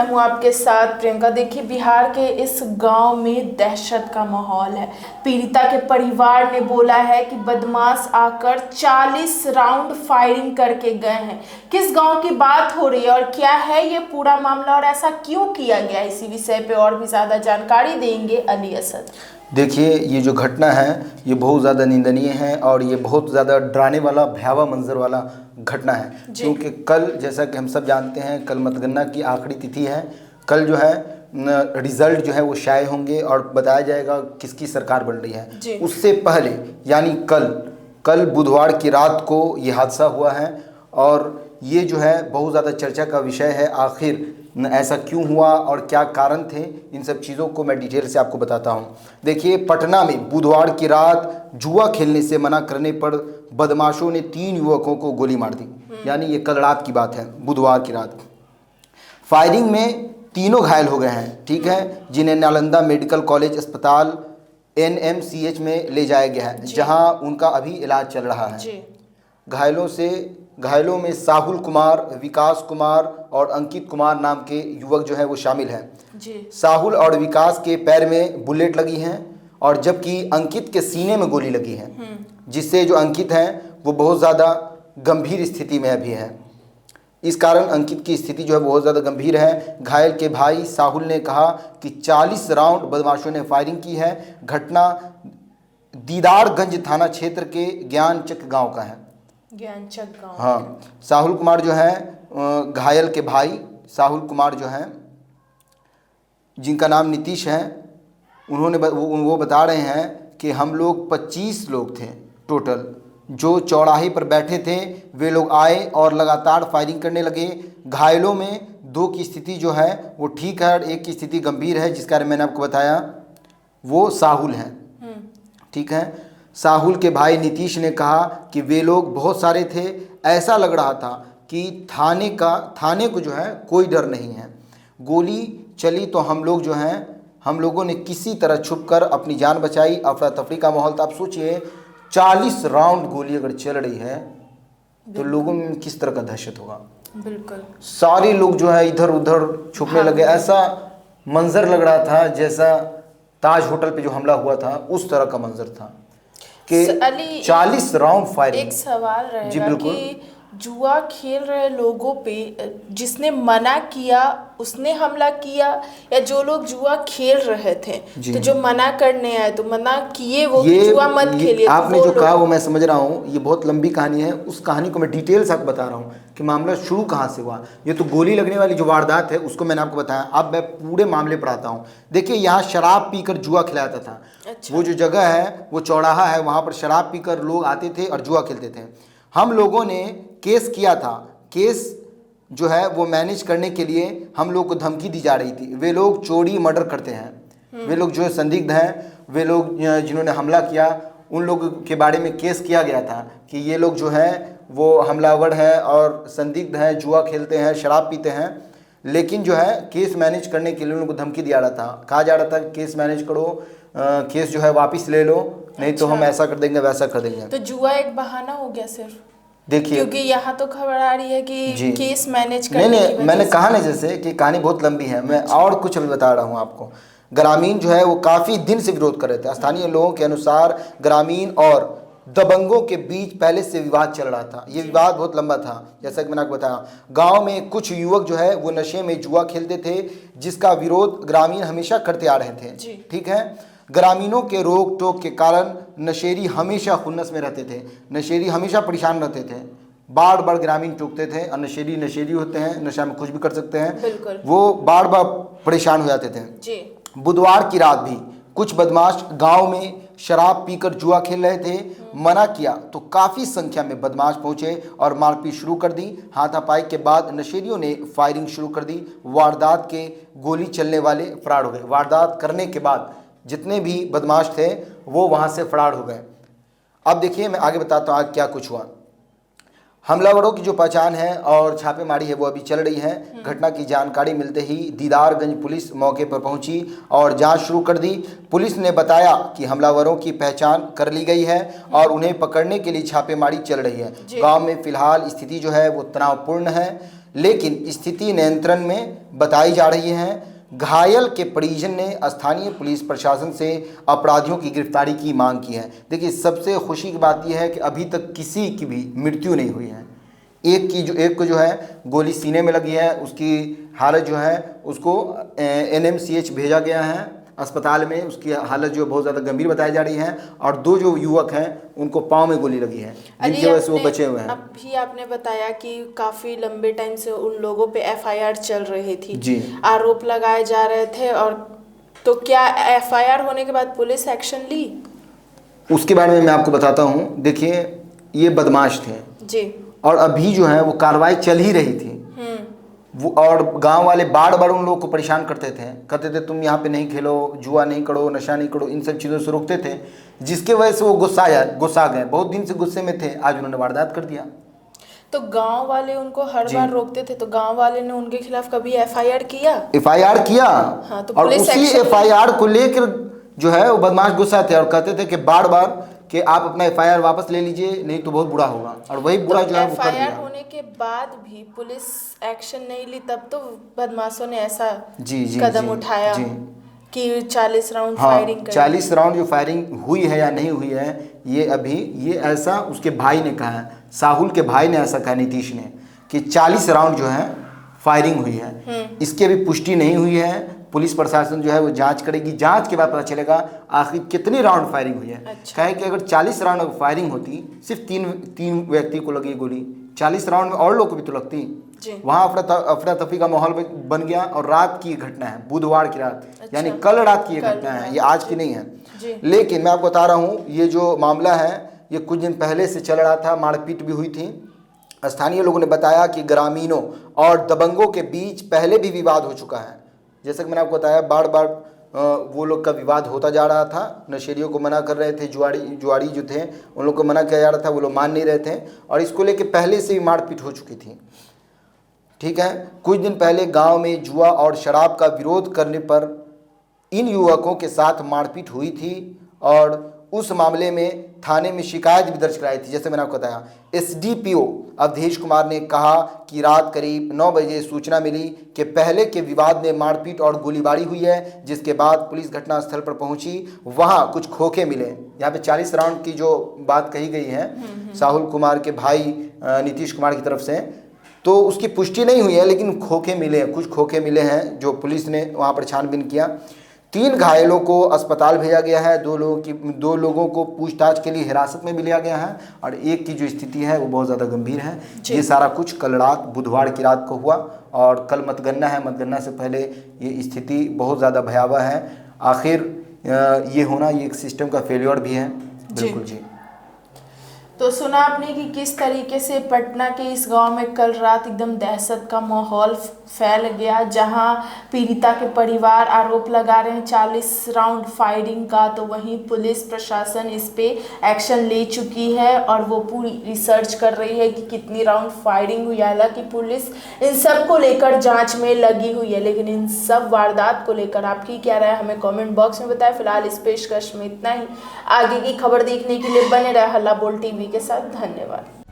हूं आपके साथ प्रियंका। देखिए, बिहार के इस गांव में दहशत का माहौल है। पीड़िता के परिवार ने बोला है कि बदमाश आकर 40 राउंड फायरिंग करके गए हैं। किस गांव की बात हो रही है और क्या है ये पूरा मामला और ऐसा क्यों किया गया, इसी विषय पे और भी ज्यादा जानकारी देंगे अली असद। देखिए, ये जो घटना है ये बहुत ज़्यादा निंदनीय है और ये बहुत ज़्यादा डराने वाला, भयावह मंजर वाला घटना है। क्योंकि कल, जैसा कि हम सब जानते हैं, कल मतगणना की आखिरी तिथि है। कल जो है रिजल्ट जो है वो शाये होंगे और बताया जाएगा किसकी सरकार बन रही है। उससे पहले यानी कल बुधवार की रात को ये हादसा हुआ है और ये जो है बहुत ज़्यादा चर्चा का विषय है। आखिर ऐसा क्यों हुआ और क्या कारण थे, इन सब चीज़ों को मैं डिटेल से आपको बताता हूँ। देखिए, पटना में बुधवार की रात जुआ खेलने से मना करने पर बदमाशों ने 3 युवकों को गोली मार दी। यानी ये कल रात की बात है, बुधवार की रात। फायरिंग में तीनों घायल हो गए हैं, ठीक है, जिन्हें नालंदा मेडिकल कॉलेज अस्पताल NMCH में ले जाया गया है, जहां उनका अभी इलाज चल रहा है। घायलों में साहुल कुमार, विकास कुमार और अंकित कुमार नाम के युवक जो है वो शामिल हैं। साहुल और विकास के पैर में बुलेट लगी हैं और जबकि अंकित के सीने में गोली लगी है, जिससे जो अंकित हैं वो बहुत ज़्यादा गंभीर स्थिति में अभी है। इस कारण अंकित की स्थिति जो है बहुत ज़्यादा गंभीर है। घायल के भाई साहुल ने कहा कि 40 राउंड बदमाशों ने फायरिंग की है। घटना दीदारगंज थाना क्षेत्र के ज्ञानचक गांव का है। ज्ञानचक गांव। हाँ, साहुल कुमार जो है घायल के भाई साहुल कुमार जो हैं, जिनका नाम नीतीश है, वो बता रहे हैं कि हम लोग 25 लोग थे टोटल, जो चौराहे पर बैठे थे। वे लोग आए और लगातार फायरिंग करने लगे। घायलों में 2 की स्थिति जो है वो ठीक है और एक की स्थिति गंभीर है, जिसका मैंने आपको बताया वो साहुल हैं, ठीक है। साहुल के भाई नीतीश ने कहा कि वे लोग बहुत सारे थे, ऐसा लग रहा था कि थाने को जो है कोई डर नहीं है। गोली चली तो हम लोगों ने किसी तरह छुपकर अपनी जान बचाई। अफरा तफरी का माहौल था। आप सोचिए, 40 राउंड गोली अगर चल रही है तो लोगों में किस तरह का दहशत होगा। बिल्कुल, सारे लोग जो है इधर उधर छुपने लगे। ऐसा मंजर लग रहा था जैसा ताज होटल पे जो हमला हुआ था उस तरह का मंजर था कि 40 राउंड फायरिंग। एक सवाल रहेगा कि जुआ खेल रहे लोगों पे जिसने मना किया उसने हमला किया या जो लोग जुआ खेल रहे थे, तो जो मना करने आए तो मना किए वो कि जुआ मत खेलिए। आपने जो कहा वो मैं समझ रहा हूँ, ये बहुत लंबी कहानी है। उस कहानी को मैं डिटेल से आपको बता रहा हूँ कि मामला शुरू कहाँ से हुआ। ये तो गोली लगने वाली जो वारदात है उसको मैंने आपको बताया। अब मैं पूरे मामले पर आता हूँ। देखिए, यहाँ शराब पीकर जुआ खिलाता था। वो जो जगह है वो चौराहा है, वहाँ पर शराब पीकर लोग आते थे और जुआ खेलते थे। हम लोगों ने केस किया था। केस जो है वो मैनेज करने के लिए हम लोग को धमकी दी जा रही थी। वे लोग चोरी मर्डर करते हैं। वे लोग जो संदिग्ध हैं, वे लोग जिन्होंने हमला किया, उन लोगों के बारे में केस किया गया था कि ये लोग जो है वो हमलावर हैं और संदिग्ध हैं, जुआ खेलते हैं, शराब पीते हैं। लेकिन जो है केस मैनेज करने के लिए उनको धमकी दिया रहा था। कहा जा रहा था केस मैनेज करो, केस जो है वापस ले लो, नहीं तो हम ऐसा कर देंगे, वैसा कर देंगे। तो जुआ एक बहाना हो गया सिर्फ। देखिए, क्योंकि यहाँ तो खबर आ रही है कि केस मैनेज करने नहीं, मैंने कहा ना जैसे कि कहानी बहुत लंबी है। मैं और कुछ अभी बता रहा हूँ आपको। ग्रामीण जो है वो काफ़ी दिन से विरोध कर रहे थे। स्थानीय लोगों के अनुसार ग्रामीण और दबंगों के बीच पहले से विवाद चल रहा था। ये विवाद बहुत लंबा था, जैसा कि मैंने आपको बताया। गांव में कुछ युवक जो है वो नशे में जुआ खेलते थे, जिसका विरोध ग्रामीण हमेशा करते आ रहे थे, ठीक है। ग्रामीणों के रोक टोक के कारण नशेरी हमेशा खुन्नस में रहते थे। नशेरी हमेशा परेशान रहते थे। बार बार ग्रामीण टोकते थे और नशेरी होते हैं, नशा में कुछ भी कर सकते हैं, वो बार बार परेशान हो जाते थे। बुधवार की रात भी कुछ बदमाश गांव में शराब पीकर जुआ खेल रहे थे। मना किया तो काफ़ी संख्या में बदमाश पहुंचे और मारपीट शुरू कर दी। हाथापाई के बाद नशेरियों ने फायरिंग शुरू कर दी। वारदात के गोली चलने वाले फरार हो गए। वारदात करने के बाद जितने भी बदमाश थे वो वहां से फरार हो गए। अब देखिए, मैं आगे बताता हूँ आज क्या कुछ हुआ। हमलावरों की जो पहचान है और छापेमारी है वो अभी चल रही है। घटना की जानकारी मिलते ही दीदारगंज पुलिस मौके पर पहुंची और जांच शुरू कर दी। पुलिस ने बताया कि हमलावरों की पहचान कर ली गई है और उन्हें पकड़ने के लिए छापेमारी चल रही है। गांव में फिलहाल स्थिति जो है वो तनावपूर्ण है। लेकिन स्थिति नियंत्रण में बताई जा रही है। घायल के परिजन ने स्थानीय पुलिस प्रशासन से अपराधियों की गिरफ्तारी की मांग की है। देखिए, सबसे खुशी की बात यह है कि अभी तक किसी की भी मृत्यु नहीं हुई है। एक को जो है गोली सीने में लगी है, उसकी हालत जो है उसको NMCH भेजा गया है अस्पताल में, उसकी हालत जो बहुत ज़्यादा गंभीर बताई जा रही है। और 2 जो युवक हैं उनको पाँव में गोली लगी है, जिनकी वजह से वो बचे हुए हैं। अभी आपने बताया कि काफ़ी लंबे टाइम से उन लोगों पे FIR चल रही थी जी, आरोप लगाए जा रहे थे, और तो क्या FIR होने के बाद पुलिस एक्शन ली? उसके बारे में मैं आपको बताता हूँ। देखिए, ये बदमाश थे जी, और अभी जो है वो कार्रवाई चल ही रही थी। वो और गांव वाले बार बार उन लोगों को परेशान करते थे तुम यहाँ पे नहीं खेलो, जुआ नहीं करो, नशा नहीं करो, इन सब चीज़ों से रोकते थे, जिसके वजह से वो गुस्सा गए। बहुत दिन से गुस्से में थे, आज उन्होंने वारदात कर दिया। तो गांव वाले उनको हर बार रोकते थे, तो गांव वाले ने उनके खिलाफ कभी FIR किया? FIR किया। हाँ, तो और पुलिस उसी FIR को लेकर जो है वो बदमाश गुस्सा थे और कहते थे कि बार बार कि आप अपना FIR वापस ले लीजिए, नहीं तो बहुत बुरा होगा। और वही बुरा जो है वो कर दिया। FIR होने के बाद भी पुलिस एक्शन नहीं ली, तब तो बदमाशों ने ऐसा कदम उठाया कि 40 राउंड फायरिंग कर 40 राउंड जो फायरिंग हुई है या नहीं हुई है, ये ऐसा उसके भाई ने कहा है, साहुल के भाई ने ऐसा कहा नीतीश ने, कि 40 राउंड जो है फायरिंग हुई है। इसकी अभी पुष्टि नहीं हुई है। पुलिस प्रशासन जो है वो जांच करेगी, जांच के बाद पता चलेगा आखिर कितनी राउंड फायरिंग हुई है। अच्छा। कहे कि अगर 40 राउंड फायरिंग होती, सिर्फ तीन व्यक्ति को लगी गोली, 40 राउंड में और लोग को भी तो लगती। वहाँ अफरा तफरी का माहौल बन गया। और रात की घटना है, बुधवार की रात। अच्छा। यानी कल रात की ये घटना है, ये आज की नहीं है। लेकिन मैं आपको बता रहा हूँ, ये जो मामला है ये कुछ दिन पहले से चल रहा था, मारपीट भी हुई थी। स्थानीय लोगों ने बताया कि ग्रामीणों और दबंगों के बीच पहले भी विवाद हो चुका है। जैसा कि मैंने आपको बताया, बार बार वो लोग का विवाद होता जा रहा था। नशेड़ियों को मना कर रहे थे, जुआड़ी जो थे उन लोग को मना किया जा रहा था, वो लोग मान नहीं रहे थे। और इसको लेके पहले से ही मारपीट हो चुकी थी। ठीक है, कुछ दिन पहले गांव में जुआ और शराब का विरोध करने पर इन युवकों के साथ मारपीट हुई थी और उस मामले में थाने में शिकायत भी दर्ज कराई थी। जैसे मैंने आपको बताया, SDPO अवधेश कुमार ने कहा कि रात करीब 9 बजे सूचना मिली कि पहले के विवाद में मारपीट और गोलीबारी हुई है, जिसके बाद पुलिस घटनास्थल पर पहुंची। वहां कुछ खोखे मिले। यहाँ पे 40 राउंड की जो बात कही गई है साहुल कुमार के भाई नीतीश कुमार की तरफ से, तो उसकी पुष्टि नहीं हुई है, लेकिन खोखे मिले, कुछ खोखे मिले हैं जो पुलिस ने वहाँ पर छानबीन किया। 3 घायलों को अस्पताल भेजा गया है। 2 लोगों को पूछताछ के लिए हिरासत में भी लिया गया है और एक की जो स्थिति है वो बहुत ज़्यादा गंभीर है। ये सारा कुछ कल रात, बुधवार की रात को हुआ और कल मतगणना है। मतगणना से पहले ये स्थिति बहुत ज़्यादा भयावह है। आखिर ये होना, ये एक सिस्टम का फेल्योर भी है। बिल्कुल जी। तो सुना आपने कि किस तरीके से पटना के इस गांव में कल रात एकदम दहशत का माहौल फैल गया, जहां पीड़िता के परिवार आरोप लगा रहे हैं 40 राउंड फायरिंग का, तो वहीं पुलिस प्रशासन इस पे एक्शन ले चुकी है और वो पूरी रिसर्च कर रही है कि कितनी राउंड फायरिंग हुई। हालांकि पुलिस इन सब को लेकर जांच में लगी हुई है, लेकिन इन सब वारदात को लेकर आपकी क्या राय है हमें कमेंट बॉक्स में बताएं। फिलहाल इस पेशकश में इतना ही। आगे की खबर देखने के लिए बने रहे हल्ला बोल टीवी के साथ। धन्यवाद।